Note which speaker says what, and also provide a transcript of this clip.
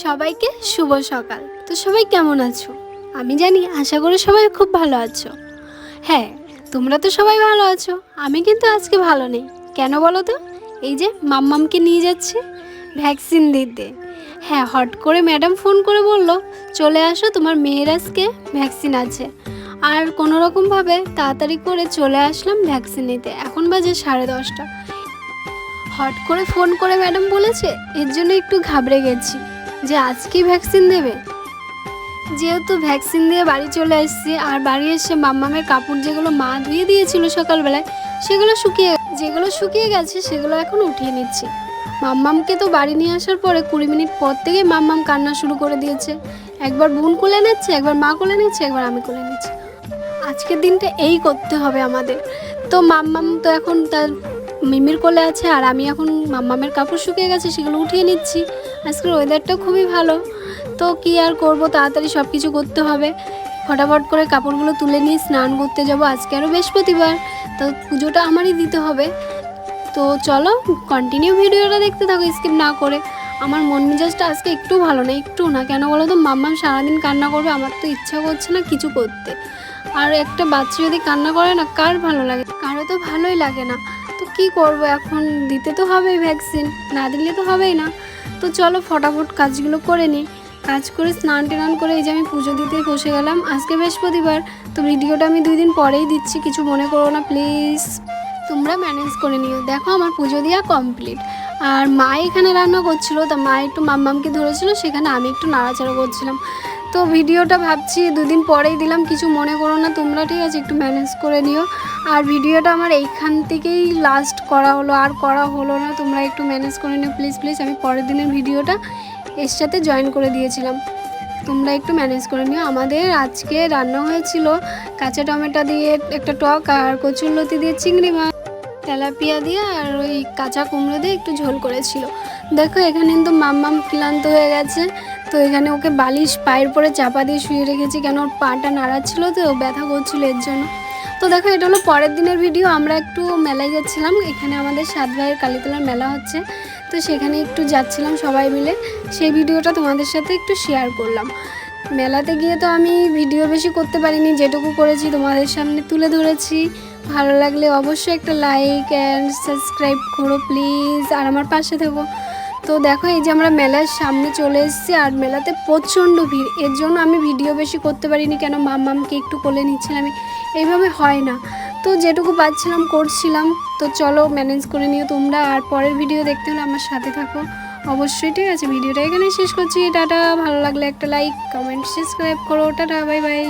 Speaker 1: সবাইকে শুভ সকাল। তো সবাই কেমন আছো? আমি জানি, আশা করি সবাই খুব ভালো আছো। হ্যাঁ, তোমরা তো সবাই ভালো আছো। আমি কিন্তু আজকে ভালো নেই। কেন বলো তো? এই যে মাম্মামকে নিয়ে যাচ্ছি ভ্যাকসিন দিতে। হ্যাঁ, হট করে ম্যাডাম ফোন করে বলল, চলে আসো, তোমার মেয়ের আজকে ভ্যাকসিন আছে। আর কোনোরকমভাবে তাড়াতাড়ি করে চলে আসলাম ভ্যাকসিন নিতে। এখন বাজে 10:30। হট করে ফোন করে ম্যাডাম বলেছে, এর জন্য একটু ঘাবড়ে গেছি যে আজকেই ভ্যাকসিন দেবে। যেহেতু ভ্যাকসিন দিয়ে বাড়ি চলে এসেছি, আর বাড়ি এসে মাম্মামের কাপড় যেগুলো মা ধুয়ে দিয়েছিল সকালবেলায়, যেগুলো শুকিয়ে গেছে সেগুলো এখন উঠিয়ে নিচ্ছি। মাম্মামকে তো বাড়ি নিয়ে আসার পরে 20 মিনিট পর থেকে মাম্মাম কান্না শুরু করে দিয়েছে। একবার বোন কোলে নিচ্ছে, একবার মা কোলে নিচ্ছে, একবার আমি কোলে নিচ্ছি। আজকের দিনটা এই করতে হবে আমাদের। তো মাম্মাম তো এখন তার মিমির কোলে আছে, আর আমি এখন মাম্মামের কাপড় শুকিয়ে গেছে সেগুলো উঠিয়ে নিচ্ছি। আজকের ওয়েদারটা খুবই ভালো। তো কি আর করব, তাড়াতাড়ি সব কিছু করতে হবে। ফটাফট করে কাপড়গুলো তুলে নিয়ে স্নান করতে যাব। আজকে আরও বৃহস্পতিবার, তো পুজোটা আমারই দিতে হবে। তো চলো কন্টিনিউ ভিডিওটা দেখতে থাকো স্কিপ না করে। আমার মন মেজাজটা আজকে একটু ভালো না, একটু না। কেন বলো তো? মাম্মাম সারাদিন কান্না করবে, আমার তো ইচ্ছা করছে না কিছু করতে। আর একটা বাচ্চা যদি কান্না করে না, কার ভালো লাগে? কারো তো ভালোই লাগে না। তো কি করব, এখন দিতে তো হবেই ভ্যাকসিন, না দিলে তো হবেই না। তো চলো ফটাফট কাজগুলো করে নিই। কাজ করে স্নান টান করে এই যে আমি পুজো দিতে বসে গেলাম। আজকে বৃহস্পতিবার, তো ভিডিওটা আমি 2 দিন পরেই দিচ্ছি, কিছু মনে করো না প্লিজ। তোমরা ম্যানেজ করে নিও। দেখো আমার পুজো দেওয়া কমপ্লিট। আর মা এখানে রান্না করছিল, তা মা একটু মাম্মামকে ধরেছিল, সেখানে আমি একটু নাড়াচাড়া করছিলাম। তো ভিডিওটা ভাবছি 2 দিন পরেই দিলাম, কিছু মনে করো না তোমরা, ঠিক আছে? একটু ম্যানেজ করে নিও। আর ভিডিওটা আমার এইখান থেকেই লাস্ট করা হলো, আর করা হলো না। তোমরা একটু ম্যানেজ করে নিও প্লিজ প্লিজ। আমি পরের দিনের ভিডিওটা এর সাথে জয়েন করে দিয়েছিলাম, তোমরা একটু ম্যানেজ করে নিও। আমাদের আজকে রান্না হয়েছিল কাঁচা টমেটো দিয়ে একটা টক, আর কচুরলতি দিয়ে চিংড়ি মাছ, তেলাপিয়া দিয়ে, আর ওই কাঁচা কুমড়ো দিয়ে একটু ঝোল করেছিল। দেখো এখানে কিন্তু মাম্মাম ক্লান্ত হয়ে গেছে। তো এখানে ওকে বালিশ পায়ের পরে চাপা দিয়ে শুয়ে রেখেছি, কেন ওর পাটা নাড়াচ্ছিল, তো ব্যথা করছিল এর জন্য। তো দেখো এটা হলো পরের দিনের ভিডিও। আমরা একটু মেলায় যাচ্ছিলাম, এখানে আমাদের 7 ভাইয়ের কালীতলার মেলা হচ্ছে, তো সেখানে একটু যাচ্ছিলাম সবাই মিলে। সেই ভিডিওটা তোমাদের সাথে একটু শেয়ার করলাম। মেলাতে গিয়ে তো আমি ভিডিও বেশি করতে পারিনি, যেটুকু করেছি তোমাদের সামনে তুলে ধরেছি। ভালো লাগলে অবশ্যই একটা লাইক অ্যান্ড সাবস্ক্রাইব করো প্লিজ, আর আমার পাশে থেকো। তো দেখো এই যে আমরা মেলার সামনে চলে এসেছি, আর মেলাতে প্রচণ্ড ভিড়, এর জন্য আমি ভিডিও বেশি করতে পারিনি। কেন মাম্মামকে একটু কোলে নিচ্ছিলাম, এইভাবে হয় না। তো যেটুকু পাচ্ছিলাম করছিলাম। তো চলো ম্যানেজ করে নিও তোমরা, আর পরের ভিডিও দেখতে হলে আমার সাথে থাকো অবশ্যই, ঠিক আছে? ভিডিওটা এখানেই শেষ করছি। টাটা। ভালো লাগলে একটা লাইক কমেন্ট সাবস্ক্রাইব করো। Tata, bye bye.